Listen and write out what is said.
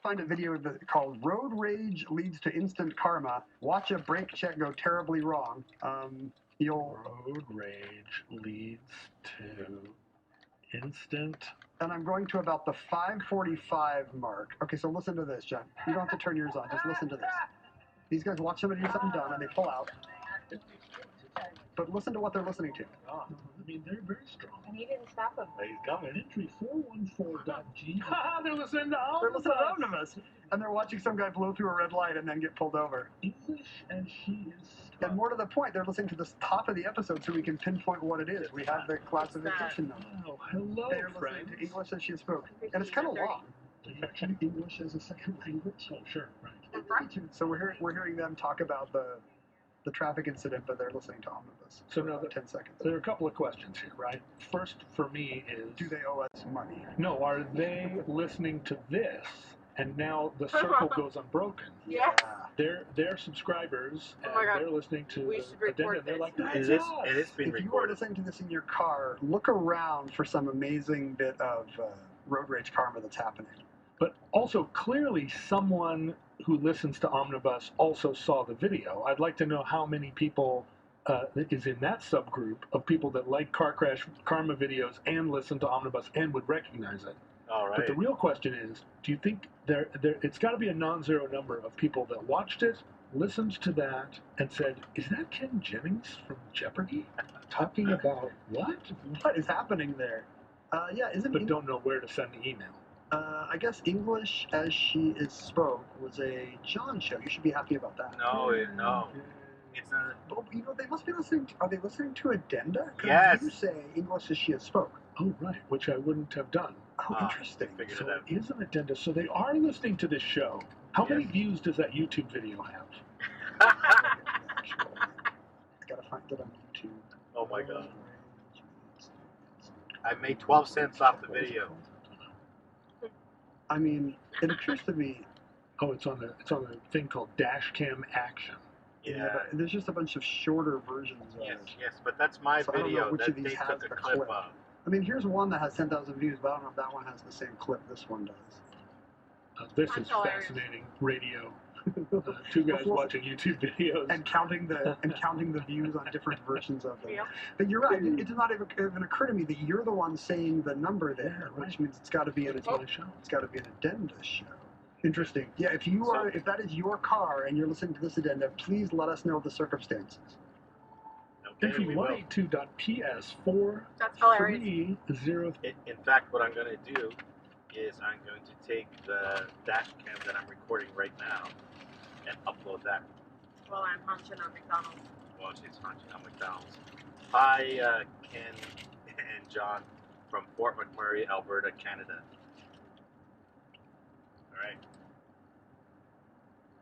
Find a video called "Road Rage Leads to Instant Karma." Watch a brake check go terribly wrong. Road rage leads to instant. And I'm going to about the 5:45 mark. Okay, so listen to this, John. You don't have to turn yours on. Just listen to this. These guys watch somebody do something dumb and they pull out. But listen to what they're listening to. Oh, I mean, they're very strong. And he didn't stop him. He's coming. Entry 414.g. They're listening to They're listening to Omnibus. And they're watching some guy blow through a red light and then get pulled over. English as she is. And more to the point, they're listening to the top of the episode so we can pinpoint what it is. We have the classification number. Oh, hello, They're friends. listening to English as she spoke. And it's kind of long. Actually, English as a second language. Oh, sure, right. So we're hearing them talk about the traffic incident, but they're listening to Omnibus. So now 10 seconds. There are a couple of questions here, right? First, for me, is... Do they owe us money? No, are they listening to this, and now the circle goes unbroken? Yeah. They're subscribers, and they're listening to We should report and they're like, Is this? It is being If you are recorded. listening to this in your car, look around for some amazing bit of road rage karma that's happening. But also, clearly, someone who listens to Omnibus also saw the video. I'd like to know how many people is in that subgroup of people that like car crash karma videos and listen to Omnibus and would recognize it. All right. But the real question is, do you think it's got to be a non-zero number of people that watched it, listened to that, and said, is that Ken Jennings from Jeopardy talking about what? What is happening there? But don't know where to send the email. I guess English as she is spoke was a John show. You should be happy about that. No. It's not. But, they must be listening. Are they listening to Addenda? Yes. You say English as she has spoke. Oh, right, which I wouldn't have done. Oh, interesting. Figured So it out. it is an addenda. So they are listening to this show. How many views does that YouTube video have? I gotta find it on YouTube. Oh my god. I made 12 cents off the video. I mean, it appears to be. Oh, it's on the thing called Dashcam-ception. Yeah. But there's just a bunch of shorter versions of Yes, it. yes, but that's my So I don't know video which that of these they has took a the clip clip. of. I mean, here's one that has 10,000 views, but I don't know if that one has the same clip this one does. This is fascinating radio. Two guys watching YouTube videos and counting the views on different versions of them. Yeah. But you're right. It did not even occur to me that you're the one saying the number there, which means it's got to be an show. It's got to be an addenda show. Interesting. Yeah. If that is your car and you're listening to this addenda, please let us know the circumstances. Okay, we will. Entry182.ps4 That's hilarious. 303. In fact, what I'm going to do is I'm going to take the dash cam that I'm recording right now and upload that. Well, I'm hunching on McDonald's. Well, she's hunching on McDonald's. Hi, Ken and John from Fort McMurray, Alberta, Canada. All right.